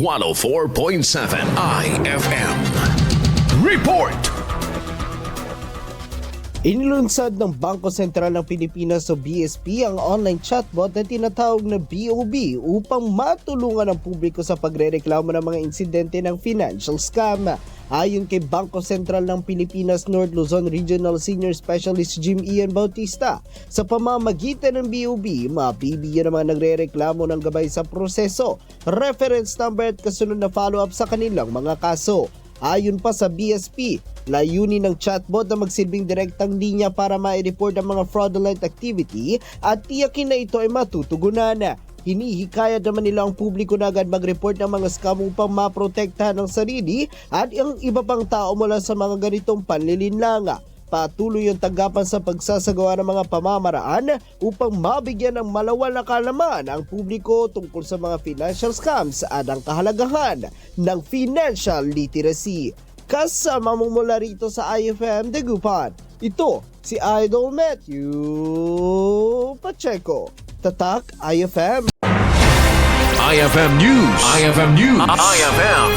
104.7 IFM. Report! Inilunsad ng Bangko Sentral ng Pilipinas o BSP ang online chatbot na tinatawag na BOB upang matulungan ang publiko sa pagrereklamo ng mga insidente ng financial scam. Ayon kay Bangko Sentral ng Pilipinas North Luzon Regional Senior Specialist Jim Ian Bautista, sa pamamagitan ng BOB, mabibigyan ng mga nagrereklamo ng gabay sa proseso, reference number at kasunod na follow-up sa kanilang mga kaso. Ayon pa sa BSP, layunin ng chatbot na magsilbing direktang linya para ma-report ang mga fraudulent activity at tiyakin na ito ay matutugunan. Hinihikayat naman nila ang publiko na agad mag-report ng mga scam upang maprotektahan ang sarili at ang iba pang tao mula sa mga ganitong panlilinlang. Patuloy ang tanggapan sa pagsasagawa ng mga pamamaraan upang mabigyan ng malawal na kaalaman ang publiko tungkol sa mga financial scams at ang kahalagahan ng financial literacy. Kasama mo mula rito sa IFM Dagupan, ito si Idol Matthew Pacheco. Tatak IFM. IFM News. IFM News. IFM.